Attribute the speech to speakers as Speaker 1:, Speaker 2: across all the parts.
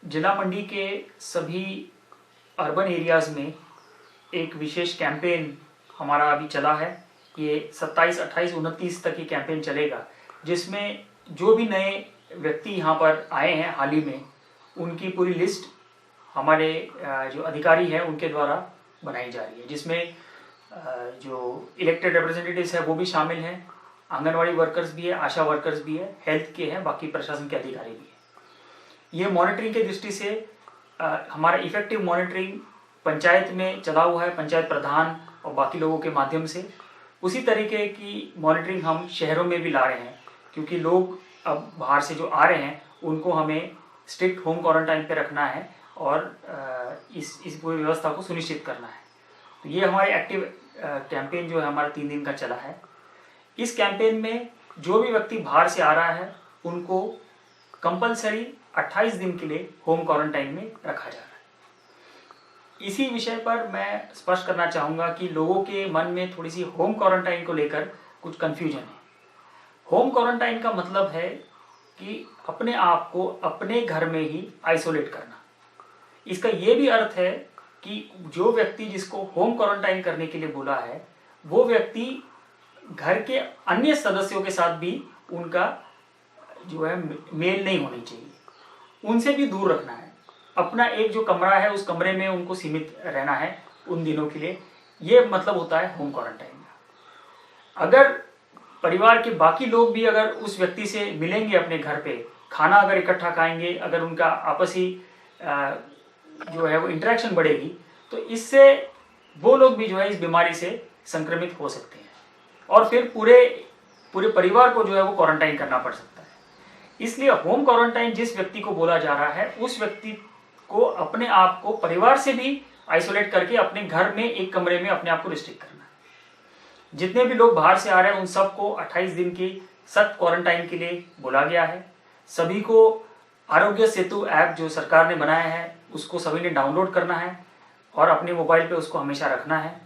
Speaker 1: जिला मंडी के सभी अर्बन एरियाज़ में एक विशेष कैंपेन हमारा अभी चला है। ये 27, 28, 29 तक ये कैंपेन चलेगा, जिसमें जो भी नए व्यक्ति यहाँ पर आए हैं हाल ही में, उनकी पूरी लिस्ट हमारे जो अधिकारी हैं उनके द्वारा बनाई जा रही है, जिसमें जो इलेक्टेड रिप्रेजेंटेटिव्स हैं वो भी शामिल हैं, आंगनवाड़ी वर्कर्स भी है, आशा वर्कर्स भी है, हेल्थ के हैं, बाकी प्रशासन के अधिकारी भी हैं। ये मॉनिटरिंग की दृष्टि से हमारा इफेक्टिव मॉनिटरिंग पंचायत में चला हुआ है, पंचायत प्रधान और बाकी लोगों के माध्यम से। उसी तरीके की मॉनिटरिंग हम शहरों में भी ला रहे हैं, क्योंकि लोग अब बाहर से जो आ रहे हैं उनको हमें स्ट्रिक्ट होम क्वारंटाइन पे रखना है और इस पूरी व्यवस्था को सुनिश्चित करना है। तो ये हमारे एक्टिव कैंपेन जो है हमारा 3 दिन का चला है। इस कैंपेन में जो भी व्यक्ति बाहर से आ रहा है उनको कंपलसरी 28 दिन के लिए होम क्वारंटाइन में रखा जा रहा है। इसी विषय पर मैं स्पष्ट करना चाहूँगा कि लोगों के मन में थोड़ी सी होम क्वारंटाइन को लेकर कुछ कन्फ्यूजन है। होम क्वारंटाइन का मतलब है कि अपने आप को अपने घर में ही आइसोलेट करना। इसका ये भी अर्थ है कि जो व्यक्ति जिसको होम क्वारंटाइन करने के लिए बोला है वो व्यक्ति घर के अन्य सदस्यों के साथ भी उनका जो है मेल नहीं होनी चाहिए, उनसे भी दूर रखना है। अपना एक जो कमरा है उस कमरे में उनको सीमित रहना है उन दिनों के लिए। ये मतलब होता है होम क्वारंटाइन का। अगर परिवार के बाकी लोग भी अगर उस व्यक्ति से मिलेंगे अपने घर पे, खाना अगर इकट्ठा खाएंगे, अगर उनका आपसी जो है वो इंटरेक्शन बढ़ेगी, तो इससे वो लोग भी जो है इस बीमारी से संक्रमित हो सकते हैं और फिर पूरे परिवार को जो है वो क्वारंटाइन करना पड़ सकता है। इसलिए होम क्वारंटाइन जिस व्यक्ति को बोला जा रहा है उस व्यक्ति को अपने आप को परिवार से भी आइसोलेट करके अपने घर में एक कमरे में अपने आप को रिस्ट्रिक्ट करना है। जितने भी लोग बाहर से आ रहे हैं उन सबको 28 दिन की सख्त क्वारंटाइन के लिए बोला गया है। सभी को आरोग्य सेतु ऐप जो सरकार ने बनाया है उसको सभी ने डाउनलोड करना है और अपने मोबाइल पे उसको हमेशा रखना है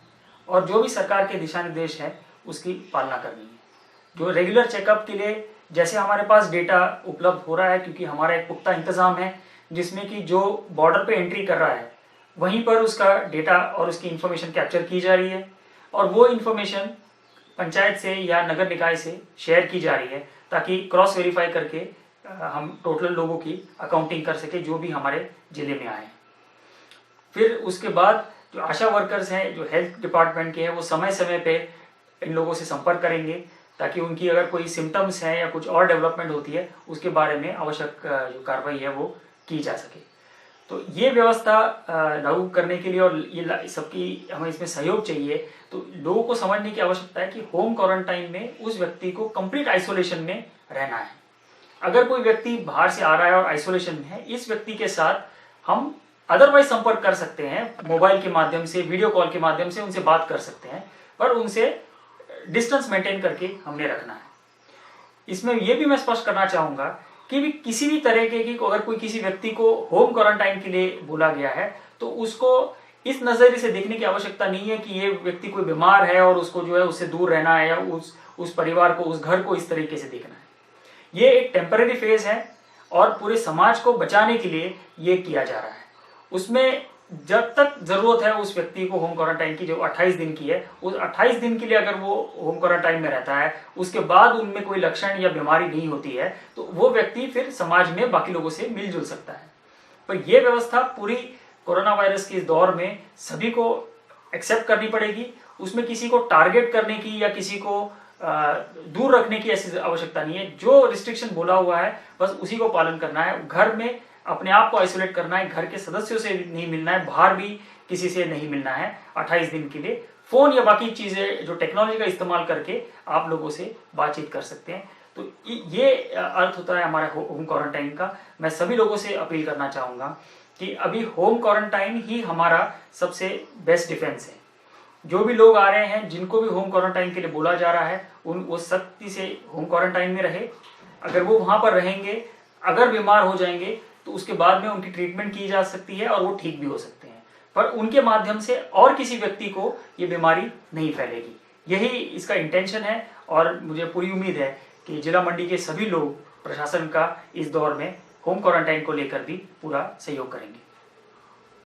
Speaker 1: और जो भी सरकार के दिशा निर्देश है उसकी पालना करनी है। जो रेगुलर चेकअप के लिए जैसे हमारे पास डेटा उपलब्ध हो रहा है, क्योंकि हमारा एक पुख्ता इंतजाम है जिसमें कि जो बॉर्डर पे एंट्री कर रहा है वहीं पर उसका डेटा और उसकी इन्फॉर्मेशन कैप्चर की जा रही है और वो इन्फॉर्मेशन पंचायत से या नगर निकाय से शेयर की जा रही है, ताकि क्रॉस वेरीफाई करके हम टोटल लोगों की अकाउंटिंग कर सके जो भी हमारे जिले में आए। फिर उसके बाद जो आशा वर्कर्स हैं, जो हेल्थ डिपार्टमेंट के हैं, वो समय समय पे इन लोगों से संपर्क करेंगे ताकि उनकी अगर कोई सिम्टम्स हैं या कुछ और डेवलपमेंट होती है उसके बारे में आवश्यक जो कार्रवाई है वो की जा सके। तो ये व्यवस्था लागू करने के लिए और ये सबकी हमें इसमें सहयोग चाहिए। तो लोगों को समझने की आवश्यकता है कि होम क्वारंटाइन में उस व्यक्ति को कंप्लीट आइसोलेशन में रहना है। अगर कोई व्यक्ति बाहर से आ रहा है और आइसोलेशन में है, इस व्यक्ति के साथ हम अदरवाइज संपर्क कर सकते हैं, मोबाइल के माध्यम से, वीडियो कॉल के माध्यम से उनसे बात कर सकते हैं, पर उनसे डिस्टेंस मेंटेन करके हमने रखना है। इसमें यह भी मैं स्पष्ट करना चाहूंगा कि भी किसी भी तरह के अगर कोई किसी व्यक्ति को होम क्वारंटाइन के लिए बोला गया है तो उसको इस नजरिए से देखने की आवश्यकता नहीं है कि ये व्यक्ति कोई बीमार है और उसको जो है उससे दूर रहना है या उस परिवार को, उस घर को इस तरीके से देखना है। ये एक टेम्पररी फेज है और पूरे समाज को बचाने के लिए ये किया जा रहा है। उसमें जब तक जरूरत है उस व्यक्ति को होम क्वारंटाइन की, जो 28 दिन की है, उस 28 दिन के लिए अगर वो होम क्वारंटाइन में रहता है, उसके बाद उनमें कोई लक्षण या बीमारी नहीं होती है, तो वो व्यक्ति फिर समाज में बाकी लोगों से मिलजुल सकता है। पर यह व्यवस्था पूरी कोरोना वायरस के इस दौर में सभी को एक्सेप्ट करनी पड़ेगी। उसमें किसी को टारगेट करने की या किसी को दूर रखने की ऐसी आवश्यकता नहीं है। जो रिस्ट्रिक्शन बोला हुआ है बस उसी को पालन करना है। घर में अपने आप को आइसोलेट करना है, घर के सदस्यों से नहीं मिलना है, बाहर भी किसी से नहीं मिलना है 28 दिन के लिए। फोन या बाकी चीजें जो टेक्नोलॉजी का इस्तेमाल करके आप लोगों से बातचीत कर सकते हैं। तो ये अर्थ होता है हमारे होम क्वारंटाइन का। मैं सभी लोगों से अपील करना चाहूंगा कि अभी होम क्वारंटाइन ही हमारा सबसे बेस्ट डिफेंस है। जो भी लोग आ रहे हैं, जिनको भी होम क्वारंटाइन के लिए बोला जा रहा है, वो सख्ती से होम क्वारंटाइन में रहे। अगर वो वहां पर रहेंगे, अगर बीमार हो जाएंगे तो उसके बाद में उनकी ट्रीटमेंट की जा सकती है और वो ठीक भी हो सकते हैं, पर उनके माध्यम से और किसी व्यक्ति को ये बीमारी नहीं फैलेगी। यही इसका इंटेंशन है और मुझे पूरी उम्मीद है कि जिला मंडी के सभी लोग प्रशासन का इस दौर में होम क्वारंटाइन को लेकर भी पूरा सहयोग करेंगे।